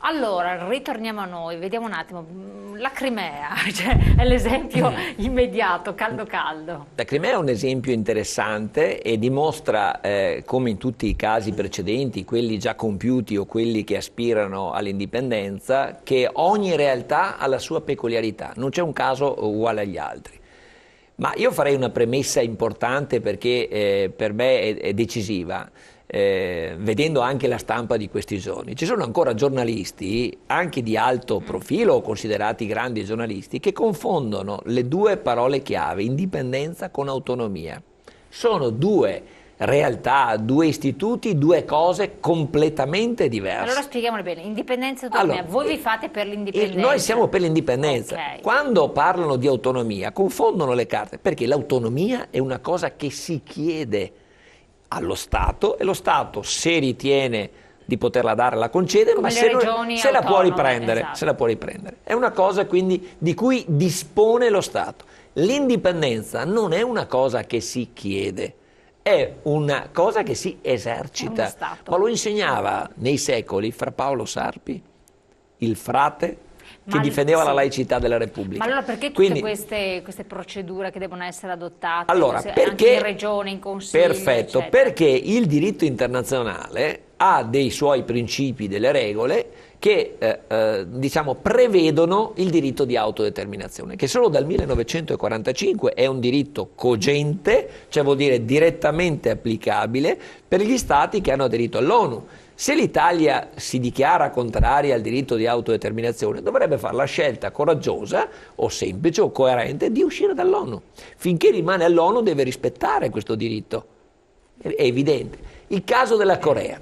Allora, ritorniamo a noi, vediamo un attimo, la Crimea, cioè, è l'esempio immediato, caldo caldo. La Crimea è un esempio interessante e dimostra, come in tutti i casi precedenti, quelli già compiuti o quelli che aspirano all'indipendenza, che ogni realtà ha la sua peculiarità, non c'è un caso uguale agli altri. Ma io farei una premessa importante perché per me è decisiva. Vedendo anche la stampa di questi giorni, ci sono ancora giornalisti, anche di alto profilo, considerati grandi giornalisti, che confondono le due parole chiave, indipendenza con autonomia. Sono due realtà, due istituti, due cose completamente diverse. Allora spieghiamole bene, indipendenza e autonomia, Allora, voi vi fate per l'indipendenza? Noi siamo per l'indipendenza. Okay. Quando parlano di autonomia confondono le carte, perché l'autonomia è una cosa che si chiede allo Stato e lo Stato, se ritiene di poterla dare, la concede, come ma se la può riprendere, esatto. se la può riprendere. È una cosa quindi di cui dispone lo Stato. L'indipendenza non è una cosa che si chiede, è una cosa che si esercita. Ma lo insegnava nei secoli Fra Paolo Sarpi, il frate che difendeva la laicità della Repubblica. Ma allora perché tutte queste procedure che devono essere adottate? Allora, perché, anche in regione, in consiglio? Perfetto, eccetera. Perché il diritto internazionale ha dei suoi principi, delle regole che diciamo prevedono il diritto di autodeterminazione, che solo dal 1945 è un diritto cogente, cioè vuol dire direttamente applicabile per gli stati che hanno aderito all'ONU. Se l'Italia si dichiara contraria al diritto di autodeterminazione, dovrebbe fare la scelta coraggiosa o semplice o coerente di uscire dall'ONU. Finché rimane all'ONU deve rispettare questo diritto. È evidente. Il caso della Corea.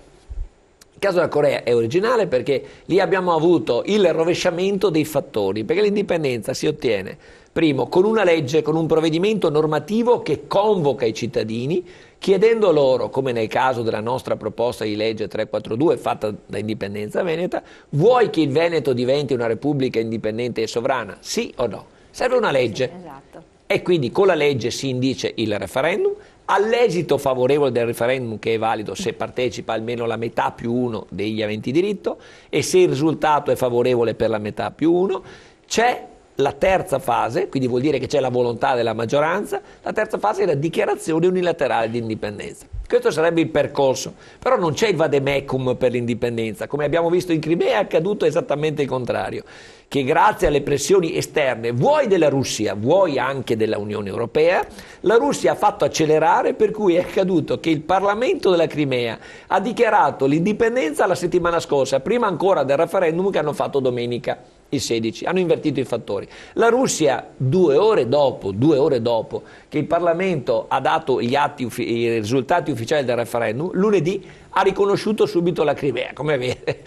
Il caso della Corea è originale perché lì abbiamo avuto il rovesciamento dei fattori, perché l'indipendenza si ottiene, primo, con una legge, con un provvedimento normativo che convoca i cittadini, chiedendo loro, come nel caso della nostra proposta di legge 342 fatta da Indipendenza Veneta, vuoi che il Veneto diventi una repubblica indipendente e sovrana? Sì o no? Serve una legge. Sì, esatto. E quindi con la legge si indice il referendum, all'esito favorevole del referendum, che è valido se partecipa almeno la metà più uno degli aventi diritto, e se il risultato è favorevole per la metà più uno, c'è la terza fase, quindi vuol dire che c'è la volontà della maggioranza, la terza fase è la dichiarazione unilaterale di indipendenza. Questo sarebbe il percorso, però non c'è il vademecum per l'indipendenza, come abbiamo visto in Crimea è accaduto esattamente il contrario, che grazie alle pressioni esterne, vuoi della Russia, vuoi anche della Unione Europea, la Russia ha fatto accelerare, per cui è accaduto che il Parlamento della Crimea ha dichiarato l'indipendenza la settimana scorsa, prima ancora del referendum che hanno fatto domenica il 16, hanno invertito i fattori. La Russia 2 ore dopo che il Parlamento ha dato i risultati ufficiali del referendum, lunedì ha riconosciuto subito la Crimea. Come vede,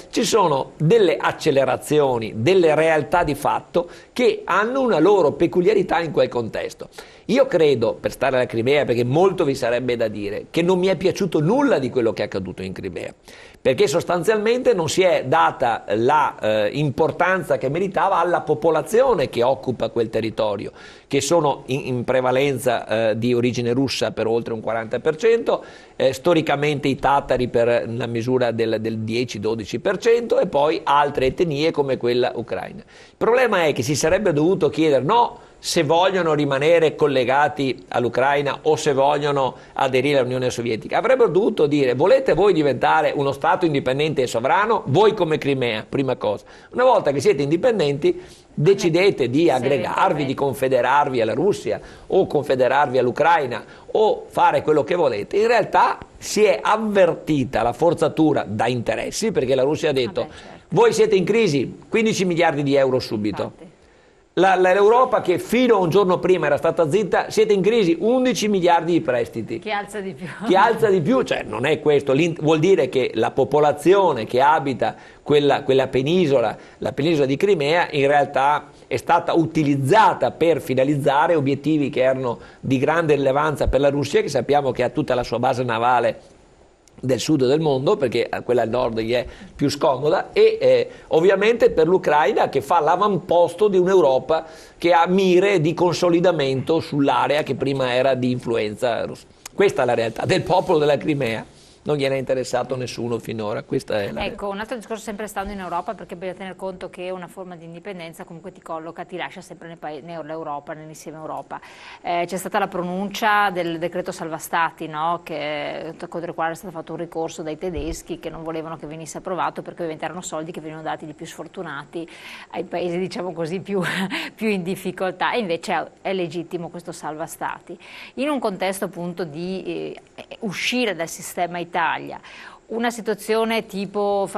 ci sono delle accelerazioni, delle realtà di fatto che hanno una loro peculiarità in quel contesto. Io credo, per stare alla Crimea, perché molto vi sarebbe da dire, che non mi è piaciuto nulla di quello che è accaduto in Crimea, perché sostanzialmente non si è data l'importanza che meritava alla popolazione che occupa quel territorio, che sono in prevalenza di origine russa per oltre un 40%, storicamente i tatari per la misura del 10-12% e poi altre etnie come quella ucraina. Il problema è che si sarebbe dovuto chiedere no se vogliono rimanere collegati all'Ucraina o se vogliono aderire all'Unione Sovietica. Avrebbero dovuto dire: volete voi diventare uno Stato indipendente e sovrano? Voi come Crimea, prima cosa. Una volta che siete indipendenti, decidete di aggregarvi, di confederarvi alla Russia o confederarvi all'Ucraina o fare quello che volete. In realtà si è avvertita la forzatura da interessi, perché la Russia ha detto voi siete in crisi, 15 miliardi di euro subito. Infatti. L'Europa, che fino a un giorno prima era stata zitta, siete in crisi, 11 miliardi di prestiti. Chi alza di più? Chi alza di più, cioè non è questo, vuol dire che la popolazione che abita quella penisola, la penisola di Crimea, in realtà è stata utilizzata per finalizzare obiettivi che erano di grande rilevanza per la Russia, che sappiamo che ha tutta la sua base navale del sud del mondo, perché quella al nord gli è più scomoda, e ovviamente per l'Ucraina, che fa l'avamposto di un'Europa che ha mire di consolidamento sull'area che prima era di influenza russa. Questa è la realtà del popolo della Crimea. non gliene è interessato nessuno finora. Questa è la... Ecco, un altro discorso sempre stando in Europa, perché bisogna tener conto che una forma di indipendenza comunque ti colloca, ti lascia sempre nell'Europa, nell'insieme Europa. C'è stata la pronuncia del decreto salva stati, no? Contro il quale è stato fatto un ricorso dai tedeschi che non volevano che venisse approvato perché ovviamente erano soldi che venivano dati di più sfortunati ai paesi, diciamo così, più in difficoltà, e invece è legittimo questo salva stati. In un contesto appunto di uscire dal sistema Italia, una situazione tipo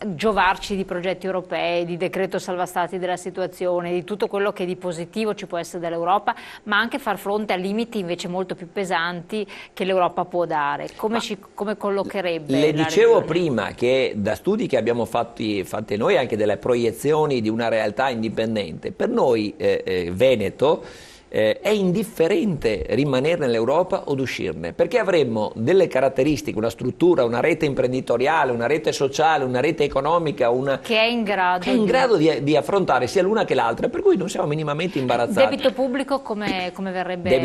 giovarci di progetti europei, di decreto salva stati della situazione, di tutto quello che di positivo ci può essere dall'Europa, ma anche far fronte a limiti invece molto più pesanti che l'Europa può dare. Come collocherebbe? Le dicevo prima che da studi che abbiamo fatte noi, anche delle proiezioni di una realtà indipendente, per noi Veneto è indifferente rimanere nell'Europa o uscirne, perché avremmo delle caratteristiche, una struttura, una rete imprenditoriale, una rete sociale, una rete economica, che è in grado di affrontare sia l'una che l'altra, per cui non siamo minimamente imbarazzati. Debito pubblico come verrebbe? Il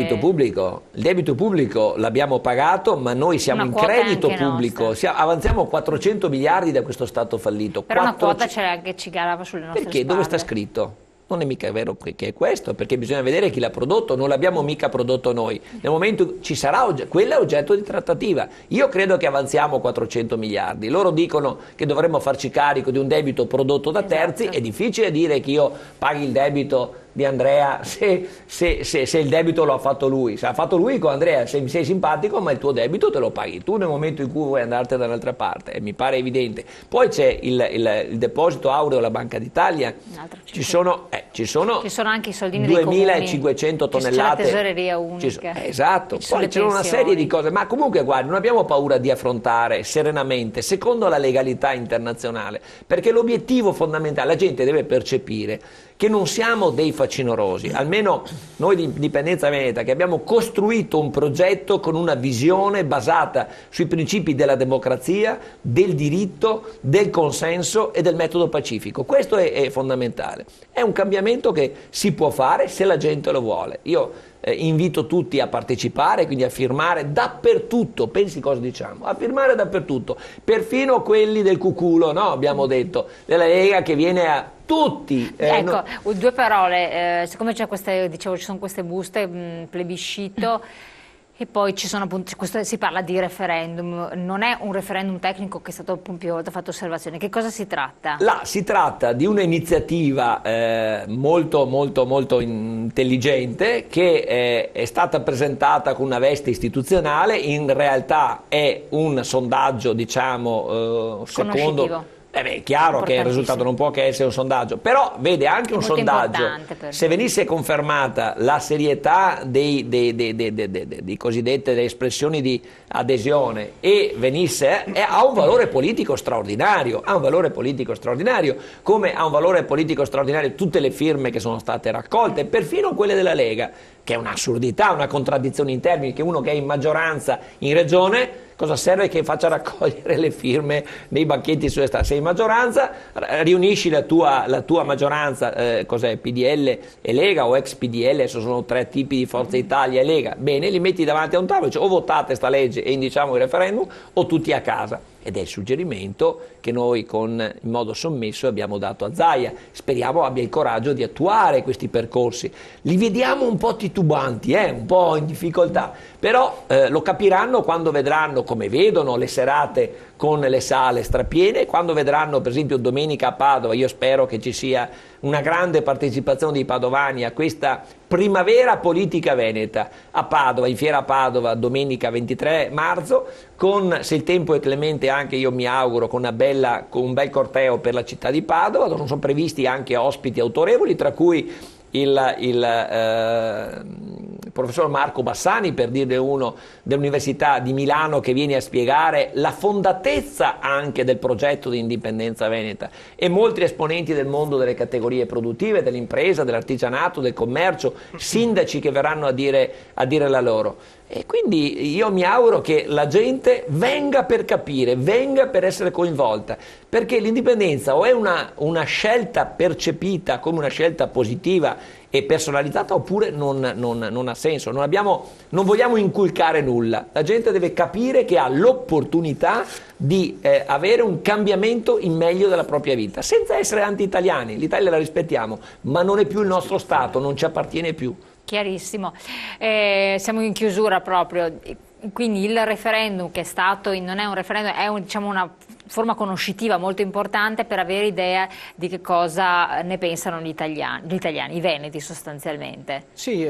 debito pubblico l'abbiamo pagato, ma noi siamo in credito pubblico, avanziamo 400 miliardi da questo Stato fallito. Però una quota ci garava sulle nostre spalle. Perché? Dove sta scritto? Non è mica vero che è questo, perché bisogna vedere chi l'ha prodotto, non l'abbiamo mica prodotto noi. Nel momento ci sarà, quello è oggetto di trattativa. Io credo che avanziamo 400 miliardi, loro dicono che dovremmo farci carico di un debito prodotto da terzi, è difficile dire che io paghi il debito di Andrea se il debito lo ha fatto lui. Se l'ha fatto lui con Andrea sei simpatico, ma il tuo debito te lo paghi tu nel momento in cui vuoi andartene da un'altra parte, mi pare evidente. Poi c'è il deposito aureo alla Banca d'Italia, ci sono anche i soldini dei comuni, 2500 tonnellate, c'è la tesoreria unica, esatto, poi c'è una serie di cose, ma comunque guardi, non abbiamo paura di affrontare serenamente secondo la legalità internazionale, perché l'obiettivo fondamentale, la gente deve percepire che non siamo dei facinorosi, almeno noi di Indipendenza Veneta, che abbiamo costruito un progetto con una visione basata sui principi della democrazia, del diritto, del consenso e del metodo pacifico. Questo è fondamentale. È un cambiamento che si può fare se la gente lo vuole. Io invito tutti a partecipare, quindi a firmare dappertutto, pensi cosa diciamo, a firmare dappertutto, perfino quelli del cuculo, no? Abbiamo detto, della Lega che viene a tutti. Ecco, due parole, siccome c'è ci sono queste buste, plebiscito, e poi ci sono appunto, si parla di referendum, non è un referendum tecnico che è stato più volte fatto osservazione, che cosa si tratta? Si tratta di un'iniziativa molto molto molto intelligente che è stata presentata con una veste istituzionale, in realtà è un sondaggio, diciamo, secondo... È chiaro che il risultato non può che essere un sondaggio, però vede anche un sondaggio, se venisse confermata la serietà dei cosiddette espressioni di adesione e venisse, ha un valore politico straordinario, come ha un valore politico straordinario tutte le firme che sono state raccolte, perfino quelle della Lega, che è un'assurdità, una contraddizione in termini, che uno che è in maggioranza in regione, cosa serve che faccia raccogliere le firme nei banchetti sulle strade? Sei in maggioranza, riunisci la tua maggioranza, cos'è, PDL e Lega o ex PDL, adesso sono tre tipi di Forza Italia e Lega, bene, li metti davanti a un tavolo, o votate sta legge e indiciamo il referendum o tutti a casa. Ed è il suggerimento che noi in modo sommesso abbiamo dato a Zaia. Speriamo abbia il coraggio di attuare questi percorsi. Li vediamo un po' titubanti, un po' in difficoltà, però lo capiranno quando vedranno, come vedono, le serate con le sale strapiene, quando vedranno per esempio domenica a Padova, io spero che ci sia una grande partecipazione dei padovani a questa primavera politica veneta a Padova, in Fiera Padova, domenica 23 marzo, se il tempo è clemente anche, io mi auguro, con un bel corteo per la città di Padova, dove sono previsti anche ospiti autorevoli, tra cui il professor Marco Bassani, per dirne uno, dell'Università di Milano, che viene a spiegare la fondatezza anche del progetto di indipendenza veneta, e molti esponenti del mondo delle categorie produttive, dell'impresa, dell'artigianato, del commercio, sindaci che verranno a dire la loro. E quindi io mi auguro che la gente venga per capire, venga per essere coinvolta, perché l'indipendenza o è una scelta percepita come una scelta positiva e personalizzata, oppure non ha senso. Non vogliamo inculcare nulla. La gente deve capire che ha l'opportunità di avere un cambiamento in meglio della propria vita, senza essere anti-italiani. L'Italia la rispettiamo, ma non è più il nostro Stato, non ci appartiene più. Chiarissimo. Siamo in chiusura proprio, quindi il referendum che è stato, non è un referendum, è diciamo una forma conoscitiva molto importante per avere idea di che cosa ne pensano gli italiani, i veneti sostanzialmente. Sì,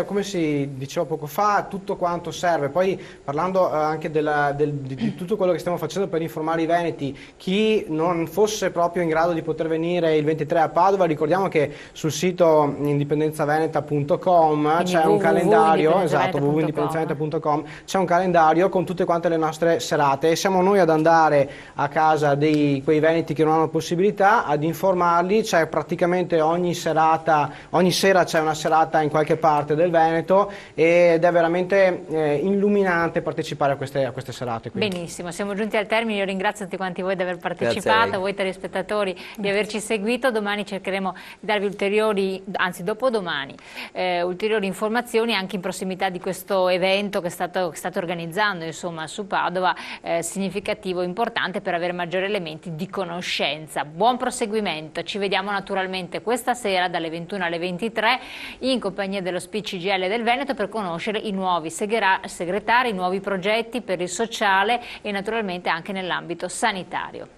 come si diceva poco fa, tutto quanto serve. Poi parlando anche di tutto quello che stiamo facendo per informare i veneti, chi non fosse proprio in grado di poter venire il 23 a Padova, ricordiamo che sul sito indipendenzaveneta.com c'è un calendario, esatto, www.indipendenzaveneta.com, c'è un calendario con tutte quante le nostre serate e siamo noi ad andare a casa di quei veneti che non hanno possibilità ad informarli. C'è praticamente ogni sera c'è una serata in qualche parte del Veneto ed è veramente illuminante partecipare a queste serate qui. Benissimo, siamo giunti al termine. Io ringrazio tutti quanti voi di aver partecipato, a voi telespettatori di averci seguito. Domani cercheremo di darvi ulteriori, anzi dopodomani, ulteriori informazioni anche in prossimità di questo evento che state organizzando, insomma, su Padova, significativo, importante per avere maggiori elementi di conoscenza. Buon proseguimento, ci vediamo naturalmente questa sera dalle 21 alle 23 in compagnia dello CGIL del Veneto per conoscere i nuovi segretari, i nuovi progetti per il sociale e naturalmente anche nell'ambito sanitario.